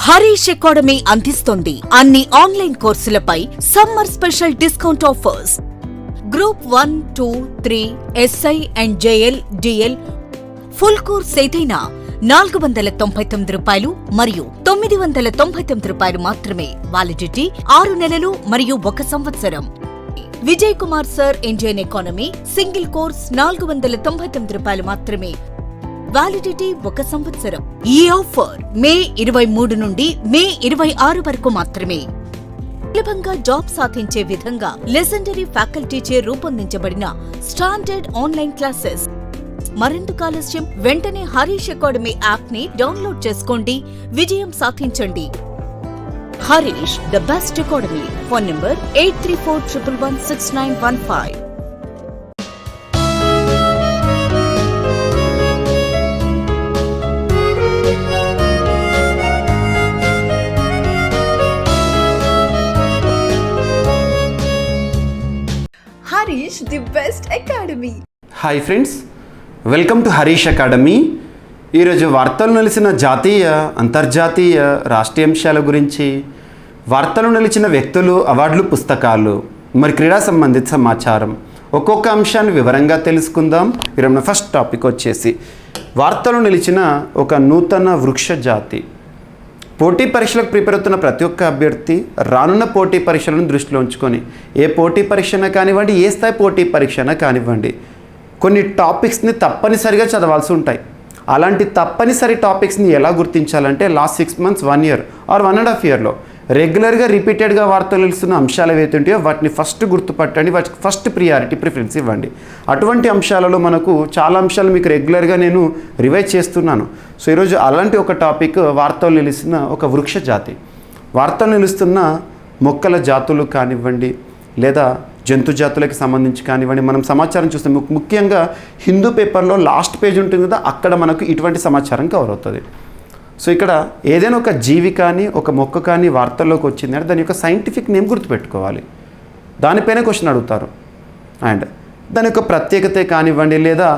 Harish academy అందిస్తోంది అన్ని online కోర్సులపై summer special discount offers. Group 1, 2, 3 SI and JL, DL full course ఏదైనా ₹499 మరియు ₹999 మాత్రమే. వాలిడిటీ 6 నెలలు మరియు 1 సంవత్సరం. Vijay Kumar sir Indian economy single course ₹499 మాత్రమే. వాలిడిటీ 1 సంవత్సరం. ఈ ఆఫర్ మే 23 నుండి మే 26 వరకు మాత్రమే. సులభంగా జాబ్ సాధించే విధంగా లెజెండరీ ఫ్యాకల్టీచే రూపొందించబడిన స్టాండర్డ్ ఆన్లైన్ క్లాసెస్. మరెందుకు ఆలస్యం? వెంటనే హరీష్ అకాడమీ యాప్ ని డౌన్లోడ్ చేసుకోండి, విజయం సాధించండి. Harish the best academy. Phone number 8341116915. Harish the best academy. Hi friends, welcome to Harish academy. ఈరోజు వార్తలు నిలిచిన జాతీయ, అంతర్జాతీయ, రాష్ట్రీయ అంశాల గురించి, వార్తలు నిలిచిన వ్యక్తులు, అవార్డులు, పుస్తకాలు, మరి క్రీడా సంబంధిత సమాచారం, ఒక్కొక్క అంశాన్ని వివరంగా తెలుసుకుందాం. ఈరోజు ఫస్ట్ టాపిక్ వచ్చేసి వార్తలు నిలిచిన ఒక నూతన వృక్ష జాతి. పోటీ పరీక్షలకు ప్రిపేర్ అవుతున్న ప్రతి ఒక్క అభ్యర్థి రానున్న పోటీ పరీక్షలను దృష్టిలో ఉంచుకొని, ఏ పోటీ పరీక్షన కానివ్వండి, ఏ స్థాయి పోటీ పరీక్షన కానివ్వండి, కొన్ని టాపిక్స్ని తప్పనిసరిగా చదవాల్సి ఉంటాయి. అలాంటి తప్పనిసరి టాపిక్స్ని ఎలా గుర్తించాలంటే లాస్ట్ 6 months, 1 year ఆర్ 1.5 yearలో రెగ్యులర్గా రిపీటెడ్గా వార్తలు నిలుస్తున్న అంశాలు ఏవైతే ఉంటాయో వాటిని ఫస్ట్ గుర్తుపట్టండి, వాటికి ఫస్ట్ ప్రిఫరెన్స్ ఇవ్వండి. అటువంటి అంశాలలో మనకు చాలా అంశాలు మీకు రెగ్యులర్గా నేను రివైజ్ చేస్తున్నాను. సో ఈరోజు అలాంటి ఒక టాపిక్ వార్తలు నిలుస్తున్న ఒక వృక్ష జాతి. వార్తలు నిలుస్తున్న మొక్కల జాతులు కానివ్వండి, లేదా జంతు జాతులకి సంబంధించి కానివ్వండి, మనం సమాచారం చూస్తాం. ముఖ్యంగా హిందూ పేపర్లో లాస్ట్ పేజ్ ఉంటుంది కదా, అక్కడ మనకు ఇటువంటి సమాచారం కవర్ అవుతుంది. సో ఇక్కడ ఏదైనా ఒక జీవి కానీ, ఒక మొక్క కానీ వార్తల్లోకి వచ్చిందంటే దాని యొక్క సైంటిఫిక్ నేమ్ గుర్తుపెట్టుకోవాలి. దానిపైన క్వశ్చన్ అడుగుతారు. అండ్ దాని యొక్క ప్రత్యేకత కానివ్వండి, లేదా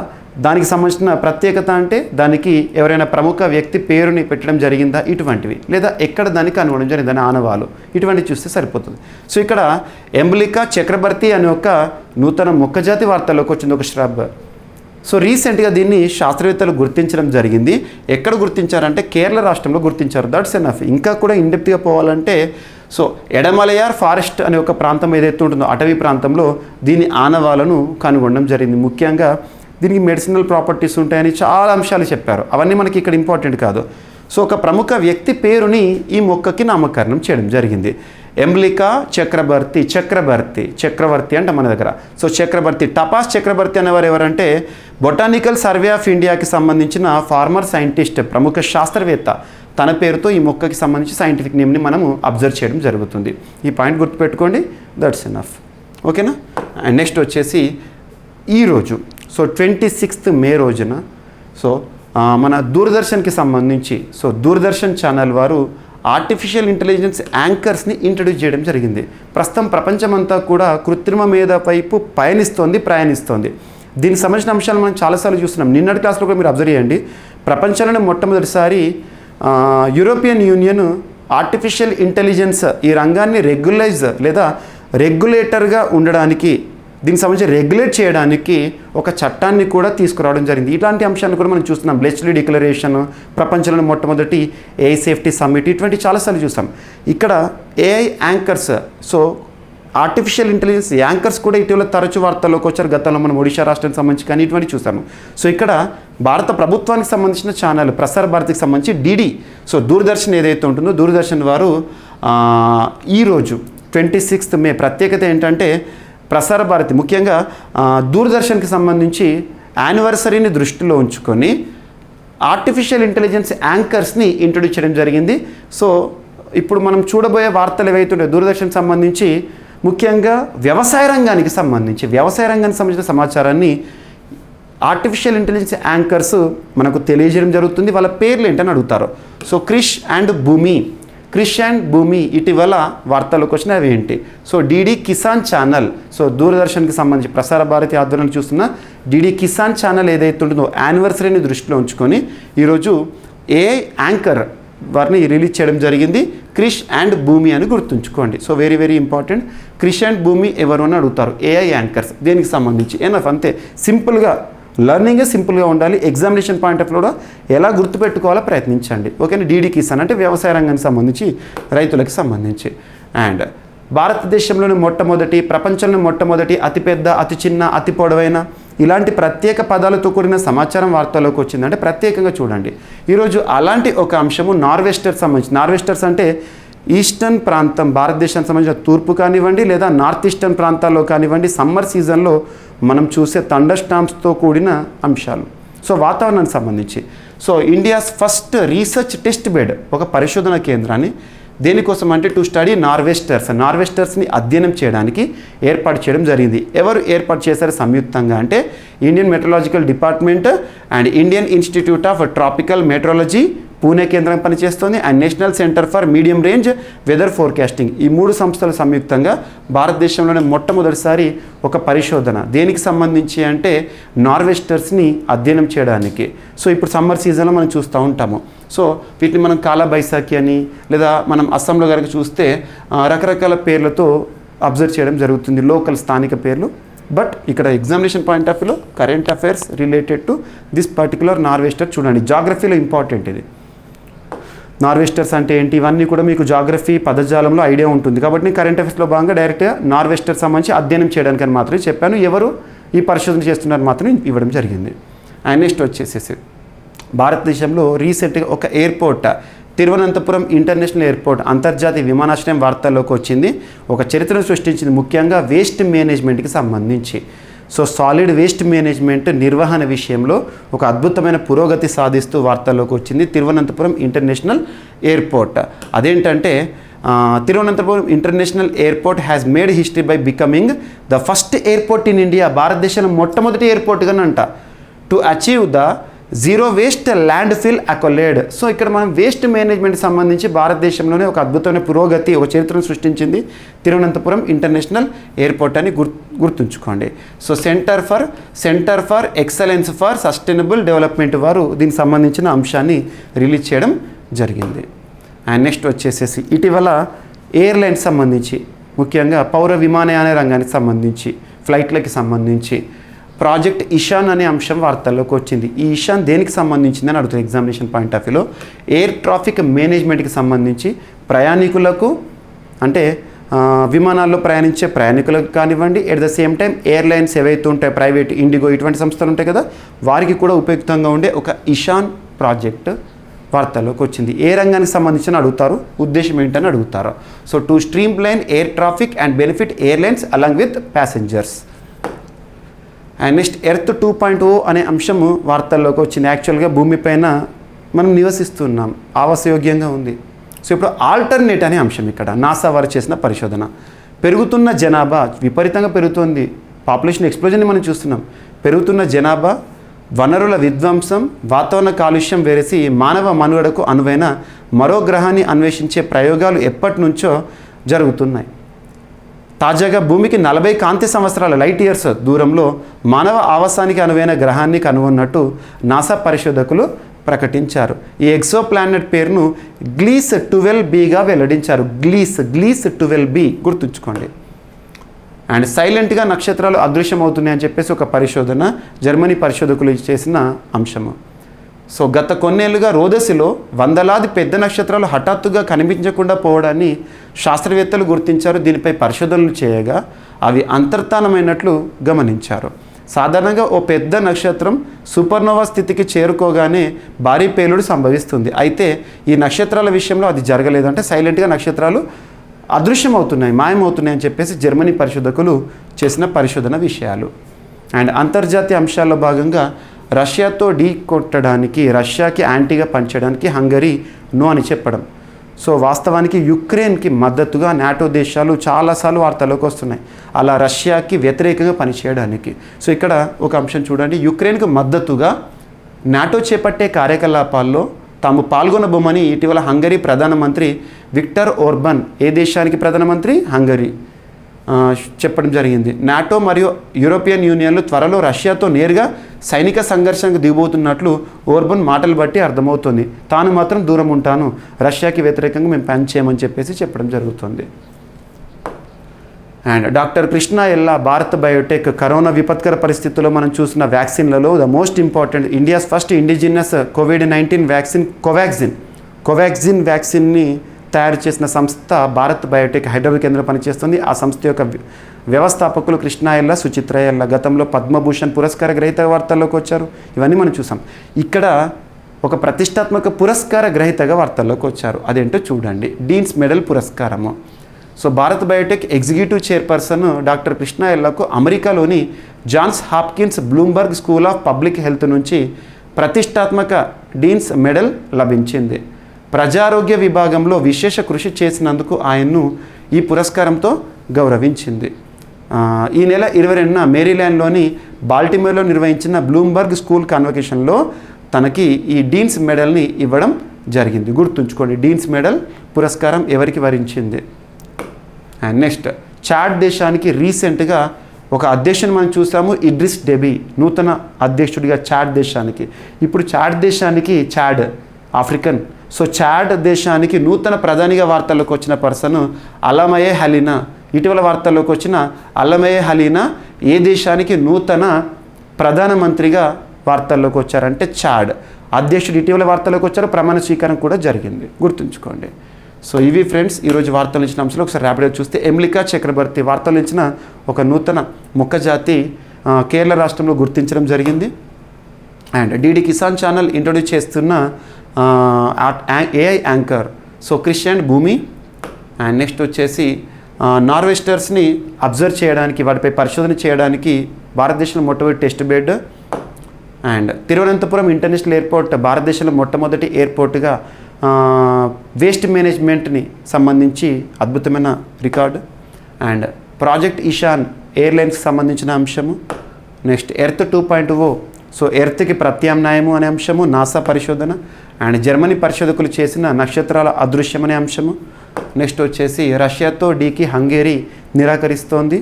దానికి సంబంధించిన ప్రత్యేకత అంటే దానికి ఎవరైనా ప్రముఖ వ్యక్తి పేరుని పెట్టడం జరిగిందా, ఇటువంటివి, లేదా ఎక్కడ దానికి కనుగొనడం జరిగిందని ఆనవాలు, ఇటువంటివి చూస్తే సరిపోతుంది. సో ఇక్కడ ఎంబులికా చక్రబర్తి అనే ఒక నూతన మొక్కజాతి వార్తల్లోకి వచ్చింది, ఒక ష్రబ్. సో రీసెంట్గా దీన్ని శాస్త్రవేత్తలు గుర్తించడం జరిగింది. ఎక్కడ గుర్తించారంటే కేరళ రాష్ట్రంలో గుర్తించారు. That's enough. ఇంకా కూడా ఇండెప్త్గా పోవాలంటే సో ఎడమలయార్ ఫారెస్ట్ అనే ఒక ప్రాంతం ఏదైతే ఉంటుందో అటవీ ప్రాంతంలో దీని ఆనవాలను కనుగొనడం జరిగింది. ముఖ్యంగా దీనికి మెడిసినల్ ప్రాపర్టీస్ ఉంటాయని చాలా అంశాలు చెప్పారు. అవన్నీ మనకి ఇక్కడ ఇంపార్టెంట్ కాదు. సో ఒక ప్రముఖ వ్యక్తి పేరుని ఈ మొక్కకి నామకరణం చేయడం జరిగింది. ఎంబ్లికా చక్రవర్తి అంట మన దగ్గర. సో చక్రవర్తి, టపాస్ చక్రవర్తి అనేవారు ఎవరంటే బొటానికల్ సర్వే ఆఫ్ ఇండియాకి సంబంధించిన ఫార్మర్ సైంటిస్ట్, ప్రముఖ శాస్త్రవేత్త. తన పేరుతో ఈ మొక్కకి సంబంధించి సైంటిఫిక్ నేమ్ని మనము అబ్జర్వ్ చేయడం జరుగుతుంది. ఈ పాయింట్ గుర్తుపెట్టుకోండి. That's enough. ఓకేనా? అండ్ నెక్స్ట్ వచ్చేసి ఈరోజు సో 26th May రోజున సో మన దూరదర్శన్కి సంబంధించి సో దూరదర్శన్ ఛానల్ వారు ఆర్టిఫిషియల్ ఇంటెలిజెన్స్ యాంకర్స్ని ఇంట్రడ్యూస్ చేయడం జరిగింది. ప్రస్తుతం ప్రపంచమంతా కూడా కృత్రిమ మేధ వైపు ప్రయాణిస్తోంది. దీనికి సంబంధించిన అంశాలు మనం చాలాసార్లు చూస్తున్నాం. నిన్నటి క్లాస్లో కూడా మీరు అబ్జర్వ్ చేయండి. ప్రపంచంలోనే మొట్టమొదటిసారి యూరోపియన్ యూనియన్ ఆర్టిఫిషియల్ ఇంటెలిజెన్స్ ఈ రంగాన్ని రెగ్యులేటర్గా ఉండడానికి, దీనికి సంబంధించి రెగ్యులేట్ చేయడానికి ఒక చట్టాన్ని కూడా తీసుకురావడం జరిగింది. ఇట్లాంటి అంశాలను కూడా మనం చూస్తున్నాం. బ్లెచ్లీ డిక్లరేషన్, ప్రపంచంలోని మొట్టమొదటి ఏఐ సేఫ్టీ సమ్మిట్, ఇటువంటి చాలాసార్లు చూస్తాం. ఇక్కడ AI anchors, so artificial intelligence anchors కూడా ఇటీవల తరచు వార్తల్లోకి వచ్చారు. గతంలో మనం ఒడిషా రాష్ట్రానికి సంబంధించి కానీ ఇటువంటి చూసాము. సో ఇక్కడ భారత ప్రభుత్వానికి సంబంధించిన ఛానల్ ప్రసార భారతికి సంబంధించి డిడి, సో దూరదర్శన్ ఏదైతే ఉంటుందో దూరదర్శన్ వారు ఈరోజు 26th May ప్రత్యేకత ఏంటంటే ప్రసార భారతి ముఖ్యంగా దూరదర్శన్కి సంబంధించి యానివర్సరీని దృష్టిలో ఉంచుకొని ఆర్టిఫిషియల్ ఇంటెలిజెన్స్ యాంకర్స్ని ఇంట్రొడ్యూస్ చేయడం జరిగింది. సో ఇప్పుడు మనం చూడబోయే వార్తలు ఏవైతుంటే దూరదర్శన్ సంబంధించి ముఖ్యంగా వ్యవసాయ రంగానికి సంబంధించిన సమాచారాన్ని ఆర్టిఫిషియల్ ఇంటెలిజెన్స్ యాంకర్స్ మనకు తెలియజేయడం జరుగుతుంది. వాళ్ళ పేర్లు ఏంటని అడుగుతారు. సో క్రిష్ అండ్ భూమి ఇటీవల వార్తల్లోకి వచ్చిన అవి ఏంటి? So DD Kisan channel, so దూరదర్శన్కి సంబంధించి ప్రసార భారతి ఆధ్వర్యంలో చూస్తున్న డిడి కిసాన్ ఛానల్ ఏదైతే ఉంటుందో యానివర్సరీని దృష్టిలో ఉంచుకొని ఈరోజు ఏఐ యాంకర్ వారిని రిలీజ్ చేయడం జరిగింది. క్రిష్ అండ్ భూమి అని గుర్తుంచుకోండి. So very very important. Krish and Bhoomi ఎవరు అని అడుగుతారు. ఏఐ యాంకర్స్, దేనికి సంబంధించి. ఎనఫ్, అంతే. సింపుల్గా లెర్నింగే సింపుల్గా ఉండాలి. ఎగ్జామినేషన్ పాయింట్ ఆఫ్ కూడా ఎలా గుర్తుపెట్టుకోవాలో ప్రయత్నించండి. ఓకేనా. డీడీ కిసాన్ అంటే వ్యవసాయ రంగానికి సంబంధించి, రైతులకు సంబంధించి. అండ్ భారతదేశంలోని మొట్టమొదటి, ప్రపంచంలో మొట్టమొదటి, అతిపెద్ద, అతి చిన్న, అతి పొడవైన ఇలాంటి ప్రత్యేక పదాలతో కూడిన సమాచారం వార్తల్లోకి వచ్చింది. అంటే ప్రత్యేకంగా చూడండి. ఈరోజు అలాంటి ఒక అంశము నార్వెస్టర్స్ సంబంధించి. నార్వెస్టర్స్ అంటే ఈస్టర్న్ ప్రాంతం, భారతదేశానికి సంబంధించిన తూర్పు కానివ్వండి లేదా నార్త్ ఈస్టర్న్ ప్రాంతాల్లో కానివ్వండి, సమ్మర్ సీజన్లో మనం చూసే థండర్ స్టార్మ్స్తో కూడిన అంశాలు. సో వాతావరణానికి సంబంధించి. So India's first research test bed, ఒక పరిశోధన కేంద్రాన్ని దేనికోసం అంటే టు స్టడీ నార్వెస్టర్స్ని అధ్యయనం చేయడానికి ఏర్పాటు చేయడం జరిగింది. ఎవరు ఏర్పాటు చేశారు సంయుక్తంగా అంటే Indian meteorological department and Indian institute of tropical meteorology Pune కేంద్రం పనిచేస్తుంది and national centre for medium range weather forecasting. ఈ 3 సంస్థలు సంయుక్తంగా భారతదేశంలోనే మొట్టమొదటిసారి ఒక పరిశోధన దేనికి సంబంధించి అంటే నార్వెస్టర్స్ని అధ్యయనం చేయడానికి. సో ఇప్పుడు సమ్మర్ సీజన్లో మనం చూస్తూ ఉంటాము. సో వీటిని మనం కాలబైసాఖి అని లేదా మనం అస్సాంలో కనుక చూస్తే రకరకాల పేర్లతో అబ్జర్వ్ చేయడం జరుగుతుంది, లోకల్ స్థానిక పేర్లు. బట్ ఇక్కడ ఎగ్జామినేషన్ పాయింట్ ఆఫ్ వ్యూలో current affairs related to this particular nor'wester చూడండి. జాగ్రఫీలో ఇంపార్టెంట్ ఇది. నార్వెస్టర్స్ అంటే ఏంటి, ఇవన్నీ కూడా మీకు జాగ్రఫీ పదజాలంలో ఐడియా ఉంటుంది. కాబట్టి నేను కరెంట్ అఫైర్స్లో భాగంగా డైరెక్ట్గా నార్వెస్టర్ సంబంధించి అధ్యయనం చేయడానికి అని మాత్రమే చెప్పాను. ఎవరు ఈ పరిశోధన చేస్తున్నారు మాత్రం ఇవ్వడం జరిగింది. అండ్ నెక్స్ట్ వచ్చేసేసి భారతదేశంలో రీసెంట్గా ఒక ఎయిర్పోర్ట్, తిరువనంతపురం ఇంటర్నేషనల్ ఎయిర్పోర్ట్, అంతర్జాతీయ విమానాశ్రయం వార్తల్లోకి వచ్చింది. ఒక చరిత్రను సృష్టించింది, ముఖ్యంగా వేస్ట్ మేనేజ్మెంట్కి సంబంధించి. సో సాలిడ్ వేస్ట్ మేనేజ్మెంట్ నిర్వహణ విషయంలో ఒక అద్భుతమైన పురోగతి సాధిస్తూ వార్తల్లోకి వచ్చింది తిరువనంతపురం ఇంటర్నేషనల్ ఎయిర్పోర్ట్. అదేంటంటే Thiruvananthapuram international airport has made history by becoming the first airport in India, భారతదేశంలో మొట్టమొదటి ఎయిర్పోర్ట్గానంట to achieve the zero waste landfill accolade. So ఇక్కడ మనం వేస్ట్ మేనేజ్మెంట్కి సంబంధించి భారతదేశంలోనే ఒక అద్భుతమైన పురోగతి, ఒక చరిత్రను సృష్టించింది తిరువనంతపురం ఇంటర్నేషనల్ ఎయిర్పోర్ట్ అని గుర్తుంచుకోండి. So centre for excellence for sustainable development వారు దీనికి సంబంధించిన అంశాన్ని రిలీజ్ చేయడం జరిగింది. అండ్ నెక్స్ట్ వచ్చేసేసి ఇటీవల ఎయిర్లైన్స్ సంబంధించి, ముఖ్యంగా పౌర విమానయాన రంగానికి సంబంధించి, ఫ్లైట్లకి సంబంధించి ప్రాజెక్ట్ ఇషాన్ అనే అంశం వార్తల్లోకి వచ్చింది. ఈ ఇషాన్ దేనికి సంబంధించిందని అడుగుతుంది ఎగ్జామినేషన్ పాయింట్ ఆఫ్ వ్యూలో. ఎయిర్ ట్రాఫిక్ మేనేజ్మెంట్కి సంబంధించి ప్రయాణికులకు అంటే విమానాల్లో ప్రయాణించే ప్రయాణికులకు కానివ్వండి, at the same time airlines ఏవైతే ఉంటాయి ప్రైవేట్, ఇండిగో ఇటువంటి సంస్థలు ఉంటాయి కదా, వారికి కూడా ఉపయుక్తంగా ఉండే ఒక ఇషాన్ ప్రాజెక్ట్ వార్తల్లోకి వచ్చింది. ఏ రంగానికి సంబంధించిన అడుగుతారు, ఉద్దేశం ఏంటని అడుగుతారు. So to stream line air traffic and benefit airlines along with passengers. And next earth 2.0 అనే అంశము వార్తల్లోకి వచ్చింది. యాక్చువల్గా భూమిపైన మనం నివసిస్తున్నాం, ఆవాసయోగ్యంగా ఉంది. సో ఇప్పుడు ఆల్టర్నేట్ అనే అంశం ఇక్కడ నాసా వారు చేసిన పరిశోధన. పెరుగుతున్న జనాభా విపరీతంగా పెరుగుతుంది, పాపులేషన్ ఎక్స్ప్లోజన్ని మనం చూస్తున్నాం. పెరుగుతున్న జనాభా, వనరుల విధ్వంసం, వాతావరణ కాలుష్యం వేరేసి మానవ మనుగడకు అనువైన మరో గ్రహాన్ని అన్వేషించే ప్రయోగాలు ఎప్పటి నుంచో జరుగుతున్నాయి. తాజాగా భూమికి 40 కాంతి సంవత్సరాల లైట్ ఇయర్స్ దూరంలో మానవ ఆవాసానికి అనువైన గ్రహాన్ని కనుగొన్నట్టు నాసా పరిశోధకులు ప్రకటించారు. ఈ ఎక్సో ప్లానెట్ పేరును గ్లీస్ 12bగా వెల్లడించారు. గ్లీస్ 12b గుర్తుంచుకోండి. అండ్ సైలెంట్గా నక్షత్రాలు అదృశ్యమవుతున్నాయని చెప్పేసి ఒక పరిశోధన జర్మనీ పరిశోధకులు చేసిన అంశము. సో గత కొన్నేళ్లుగా రోదసిలో వందలాది పెద్ద నక్షత్రాలు హఠాత్తుగా కనిపించకుండా పోవడాన్ని శాస్త్రవేత్తలు గుర్తించారు. దీనిపై పరిశోధనలు చేయగా అవి అంతర్ధానమైనట్లు గమనించారు. సాధారణంగా ఓ పెద్ద నక్షత్రం సూపర్నోవా స్థితికి చేరుకోగానే భారీ పేలుడు సంభవిస్తుంది. అయితే ఈ నక్షత్రాల విషయంలో అది జరగలేదు. అంటే సైలెంట్గా నక్షత్రాలు అదృశ్యమవుతున్నాయి, మాయమవుతున్నాయి అని చెప్పేసి జర్మనీ పరిశోధకులు చేసిన పరిశోధన విషయాలు. అండ్ అంతర్జాతీయ అంశాల్లో భాగంగా రష్యాతో ఢీ కొట్టడానికి, రష్యాకి యాంటీగా పనిచేయడానికి హంగరీ నో అని చెప్పడం. సో వాస్తవానికి యుక్రెయిన్కి మద్దతుగా నాటో దేశాలు చాలాసార్లు వార్తల్లోకి వస్తున్నాయి, అలా రష్యాకి వ్యతిరేకంగా పనిచేయడానికి. సో ఇక్కడ ఒక అంశం చూడండి, యుక్రెయిన్కి మద్దతుగా నాటో చేపట్టే కార్యకలాపాల్లో తాము పాల్గొనబోమని ఇటీవల హంగరీ ప్రధానమంత్రి విక్టర్ ఓర్బన్, ఏ దేశానికి ప్రధానమంత్రి? హంగరీ. చెప్పడం జరిగింది. నాటో మరియు యూరోపియన్ యూనియన్లు త్వరలో రష్యాతో నేరుగా సైనిక సంఘర్షణకు దిగబోతున్నట్లు ఓర్బన్ మాటలు బట్టి అర్థమవుతుంది. తాను మాత్రం దూరం ఉంటాను, రష్యాకి వ్యతిరేకంగా మేము పని చేయమని చెప్పేసి చెప్పడం జరుగుతుంది. And doctor Krishna Ella, Bharat Biotech. Corona విపత్కర పరిస్థితుల్లో మనం చూసిన వ్యాక్సిన్లలో the most important India's first indigenous కోవిడ్-19 వ్యాక్సిన్ కోవాక్సిన్ వ్యాక్సిన్ని తయారు చేసిన సంస్థ భారత్ బయోటెక్ హైదరాబాద్ కేంద్రం పనిచేస్తుంది. ఆ సంస్థ యొక్క వ్యవస్థాపకులు కృష్ణ ఎల్లా, సుచిత్ర ఎల్లా గతంలో పద్మభూషణ్ పురస్కార గ్రహీత వార్తల్లోకి వచ్చారు. ఇవన్నీ మనం చూసాం. ఇక్కడ ఒక ప్రతిష్టాత్మక పురస్కార గ్రహీతగా వార్తల్లోకి వచ్చారు. అదేంటో చూడండి, డీన్స్ మెడల్ పురస్కారము. So Bharat Biotech executive chairperson doctor Krishna ఎల్లాకు అమెరికాలోని Johns Hopkins Bloomberg school of public health నుంచి ప్రతిష్టాత్మక డీన్స్ మెడల్ లభించింది. ప్రజారోగ్య విభాగంలో విశేష కృషి చేసినందుకు ఆయన్ను ఈ పురస్కారంతో గౌరవించింది. ఈ నెల 22న మేరీల్యాండ్లోని బాల్టిమోర్లో నిర్వహించిన బ్లూంబర్గ్ స్కూల్ కాన్వకేషన్లో తనకి ఈ డీన్స్ మెడల్ని ఇవ్వడం జరిగింది. గుర్తుంచుకోండి, డీన్స్ మెడల్ పురస్కారం ఎవరికి వరించింది. అండ్ నెక్స్ట్, చాడ్ దేశానికి రీసెంట్గా ఒక అధ్యక్షుని మనం చూసాము, ఇడ్రిస్ డెబీ నూతన అధ్యక్షుడిగా చాడ్ దేశానికి. ఇప్పుడు చాడ్ దేశానికి చాడ్ ఆఫ్రికన్. సో చాడ్ దేశానికి నూతన ప్రధానిగా వార్తల్లోకి వచ్చిన పర్సన్ అలమయే హలీనా. ఇటీవల వార్తల్లోకి వచ్చిన అలమయే హలీనా ఏ దేశానికి నూతన ప్రధానమంత్రిగా వార్తల్లోకి వచ్చారంటే చాడ్ అధ్యక్షుడు ఇటీవల వార్తల్లోకి వచ్చారు. ప్రమాణ స్వీకారం కూడా జరిగింది, గుర్తుంచుకోండి. సో ఇవి ఫ్రెండ్స్ ఈరోజు వార్తలు ఇచ్చిన అంశాలు. ఒకసారి ర్యాపిడ్గా చూస్తే, ఎమ్లికా చక్రవర్తి వార్తలు ఇచ్చిన ఒక నూతన మొక్క జాతి కేరళ రాష్ట్రంలో గుర్తించడం జరిగింది. And DD Kisan channel introduce చేస్తున్న ఏఐ యాంకర్ సో క్రిస్టియన్ భూమి. అండ్ నెక్స్ట్ వచ్చేసి నార్వెస్టర్స్ని అబ్జర్వ్ చేయడానికి, వాటిపై పరిశోధన చేయడానికి భారతదేశంలో మొట్టమొదటి test bed. And Thiruvananthapuram international airport భారతదేశంలో మొట్టమొదటి ఎయిర్పోర్ట్గా వేస్ట్ మేనేజ్మెంట్ని సంబంధించి అద్భుతమైన రికార్డు. అండ్ ప్రాజెక్ట్ ఇషాన్ ఎయిర్లైన్స్కి సంబంధించిన అంశము. నెక్స్ట్ ఎర్త్ 2.0 సో ఎర్త్కి ప్రత్యామ్నాయము అనే అంశము నాసా పరిశోధన. అండ్ జర్మనీ పరిశోధకులు చేసిన నక్షత్రాల అదృశ్యం అనే అంశము. నెక్స్ట్ వచ్చేసి రష్యాతో డీకి హంగేరీ నిరాకరిస్తోంది.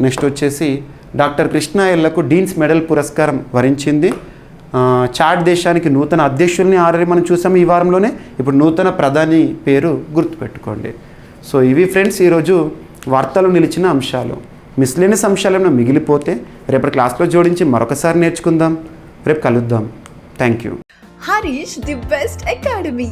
నెక్స్ట్ వచ్చేసి డాక్టర్ కృష్ణ ఎల్లకు డీన్స్ మెడల్ పురస్కారం వరించింది. చాడ్ దేశానికి నూతన అధ్యక్షుల్ని ఆల్రెడీ మనం చూసాము ఈ వారంలోనే. ఇప్పుడు నూతన ప్రధాని పేరు గుర్తుపెట్టుకోండి. సో ఇవి ఫ్రెండ్స్ ఈరోజు వార్తలు నిలిచిన అంశాలు. మిస్లేనియస్ అంశాలు ఏమైనా మిగిలిపోతే రేపటి క్లాస్లో జోడించి మరొకసారి నేర్చుకుందాం. రేపు కలుద్దాం. Thank you. Harish, the best academy.